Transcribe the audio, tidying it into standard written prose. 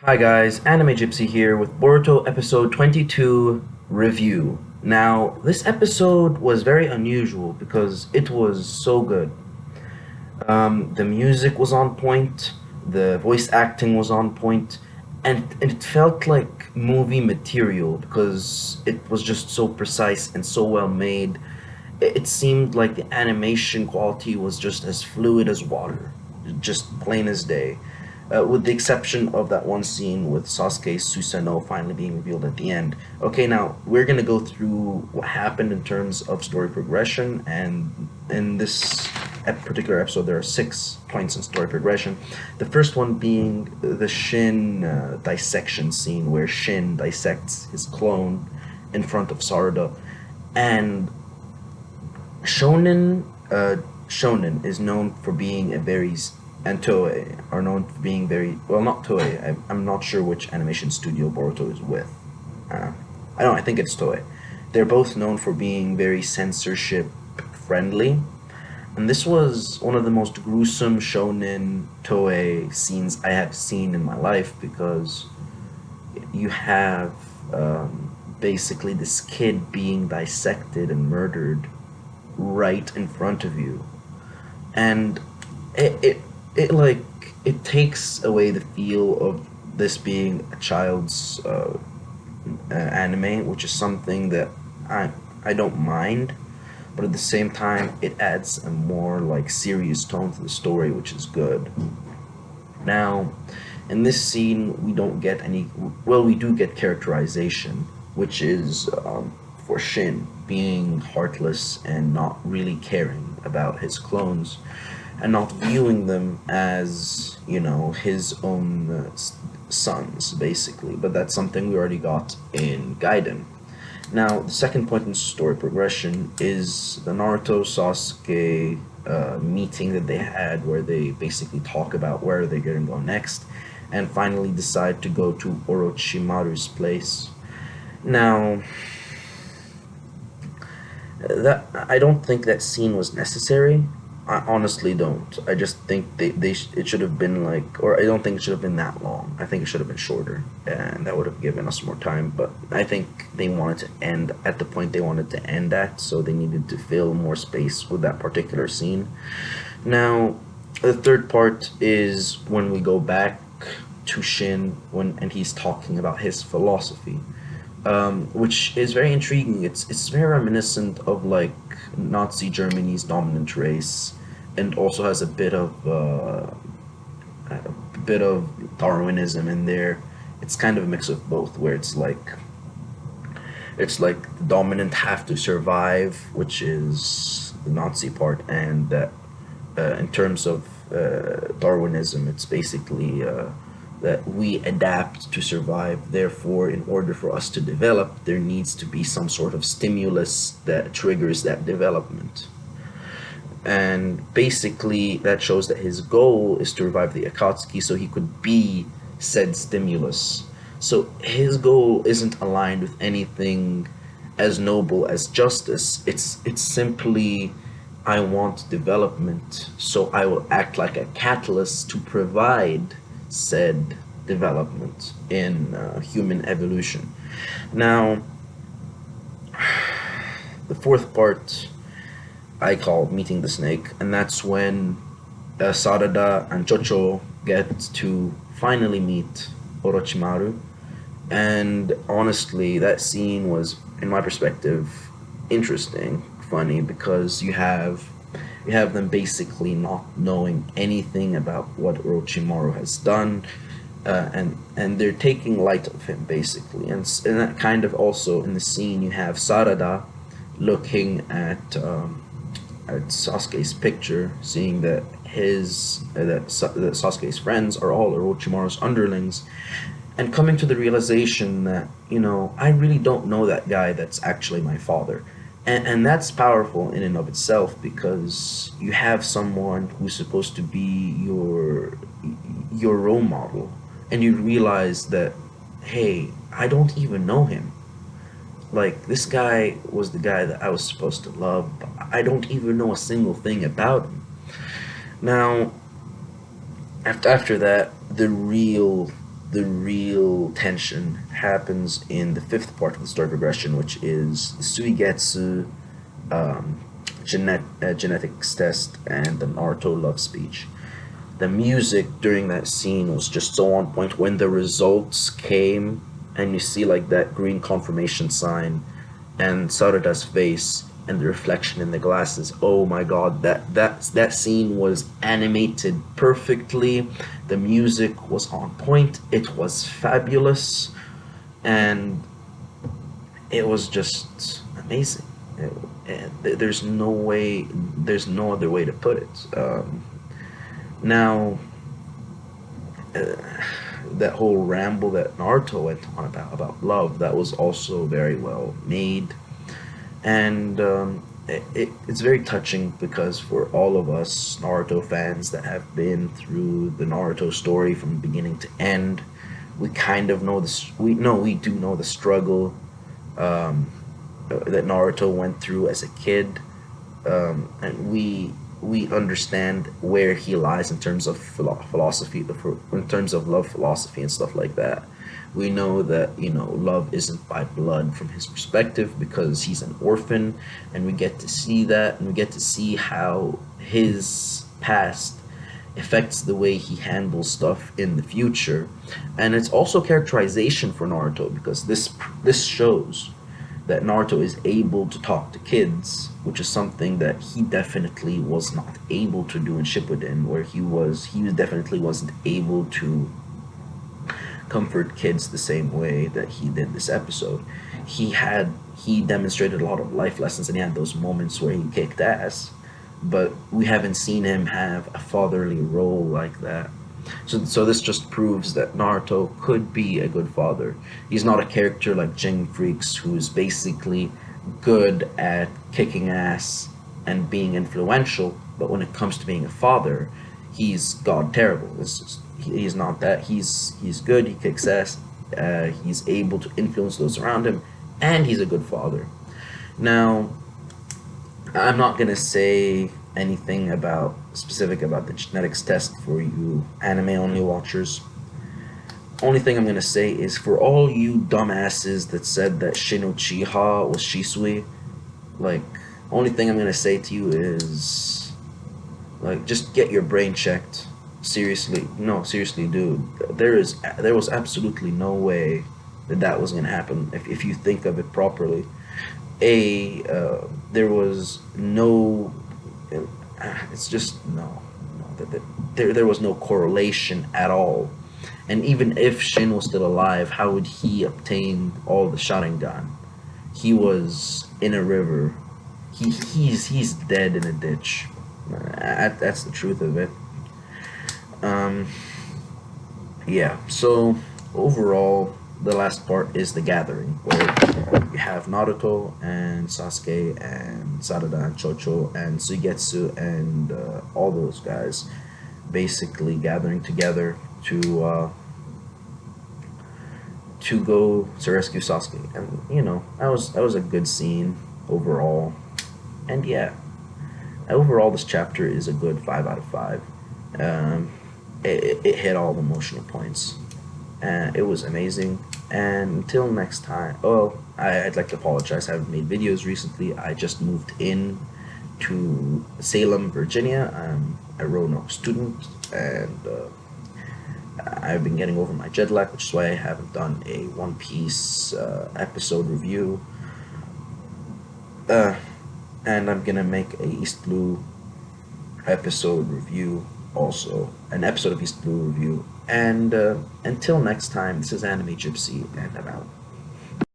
Hi guys, Anime Gypsy here with Boruto episode 22 review. Now, this episode was very unusual because it was so good. The music was on point, the voice acting was on point, and it felt like movie material because it was just so precise and so well made. It seemed like the animation quality was just as fluid as water, just plain as day, with the exception of that one scene with Sasuke's Susanoo finally being revealed at the end. Okay, now we're gonna go through what happened in terms of story progression, and in this particular episode, there are 6 points in story progression. The first one being the Shin dissection scene, where Shin dissects his clone in front of Sarada, and Shonen is known for being a very and Toei are known for being very well. Not Toei. I'm not sure which animation studio Boruto is with. Uh, I don't. I think it's Toei. They're both known for being very censorship friendly, and this was one of the most gruesome Shonen Toei scenes I have seen in my life because you have basically this kid being dissected and murdered right in front of you, and it it it like it takes away the feel of this being a child's anime, which is something that I don't mind, but at the same time it adds a more like serious tone to the story, which is good. Now, in this scene, we don't get any. Well, we do get characterization, which is for Shin being heartless and not really caring about his clones, and not viewing them as his own sons, basically. But that's something we already got in Gaiden. Now, the second point in story progression is the Naruto Sasuke meeting that they had, where they basically talk about where they're going to go next, and finally decide to go to Orochimaru's place. Now, that I don't think that scene was necessary. I honestly don't. I just think it should have been like, or I don't think it should have been that long. I think it should have been shorter, and that would have given us more time. But I think they wanted to end at the point they wanted to end at, so they needed to fill more space with that particular scene. Now, the third part is when we go back to Shin and he's talking about his philosophy, which is very intriguing. It's very reminiscent of like Nazi Germany's dominant race, and also has a bit of Darwinism in there. It's kind of a mix of both, where it's like the dominant have to survive, which is the Nazi part, and that in terms of Darwinism, it's basically that we adapt to survive. Therefore, in order for us to develop, there needs to be some sort of stimulus that triggers that development. And basically, that shows that his goal is to revive the Akatsuki so he could be said stimulus. So his goal isn't aligned with anything as noble as justice. It's simply, I want development, so I will act like a catalyst to provide said development in human evolution. Now, the fourth part I call meeting the snake, and that's when Sarada and Chocho get to finally meet Orochimaru. And honestly, that scene was, in my perspective, interesting, funny, because you have them basically not knowing anything about what Orochimaru has done, and they're taking light of him basically, and that kind of also in the scene you have Sarada looking at Sasuke's picture, seeing that that Sasuke's friends are all Orochimaru's underlings, and coming to the realization that I really don't know that guy that's actually my father. And that's powerful in and of itself, because you have someone who's supposed to be your role model, and you realize that, hey, I don't even know him. Like, this guy was the guy that I was supposed to love, but I don't even know a single thing about him. Now, after that, the real the real tension happens in the fifth part of the story progression, which is the Suigetsu um, genetics test and the Naruto love speech. The music during that scene was just so on point. When the results came and you see like that green confirmation sign and Sarada's face and the reflection in the glasses, oh my god, that scene was animated perfectly. The music was on point, it was fabulous, and it was just amazing. There's no other way to put it. Now, uh, that whole ramble that Naruto went on about love, that was also very well made, and it's very touching because for all of us Naruto fans that have been through the Naruto story from beginning to end, we kind of know this. We do know the struggle um, that Naruto went through as a kid, and we understand where he lies in terms of philosophy, in terms of love philosophy and stuff like that. We know that love isn't by blood from his perspective because he's an orphan, and we get to see that, and we get to see how his past affects the way he handles stuff in the future, and it's also characterization for Naruto because this shows that Naruto is able to talk to kids, which is something that he definitely was not able to do in Shippuden, where he definitely wasn't able to comfort kids the same way that he did this episode. He demonstrated a lot of life lessons, and he had those moments where he kicked ass, but we haven't seen him have a fatherly role like that. So this just proves that Naruto could be a good father. He's not a character like Jing Freaks, who's basically good at kicking ass and being influential, but when it comes to being a father, he's god terrible. He's not that. He's good. He kicks ass. He's able to influence those around him, and he's a good father. Now, I'm not gonna say anything about specific about the genetics test for you anime only watchers. Only thing I'm gonna say is for all you dumbasses that said that Shin Uchiha was Shisui, like, only thing I'm gonna say to you is, like, just get your brain checked. Seriously, no, seriously, dude. There was absolutely no way that was gonna happen if you think of it properly. There was no. It's just no. There was no correlation at all. And even if Shin was still alive, how would he obtain all the Sharingan? He was in a river. He's dead in a ditch. That's the truth of it. Um, yeah. So overall, the last part is the gathering, where you have Naruto and Sasuke and Sarada and Chocho and Suigetsu and all those guys basically gathering together to go to rescue Sasuke. And that was a good scene overall. And yeah, overall this chapter is a good 5 out of 5. Um, it hit all the emotional points. And it was amazing. And until next time, I'd like to apologize. I haven't made videos recently. I just moved in to Salem, Virginia. I'm a Roanoke student, and I've been getting over my jet lag, which is why I haven't done a One Piece episode review. And I'm gonna make a East Blue episode review also, an episode of East Blue review. And until next time, this is Anime Gypsy, and I'm out.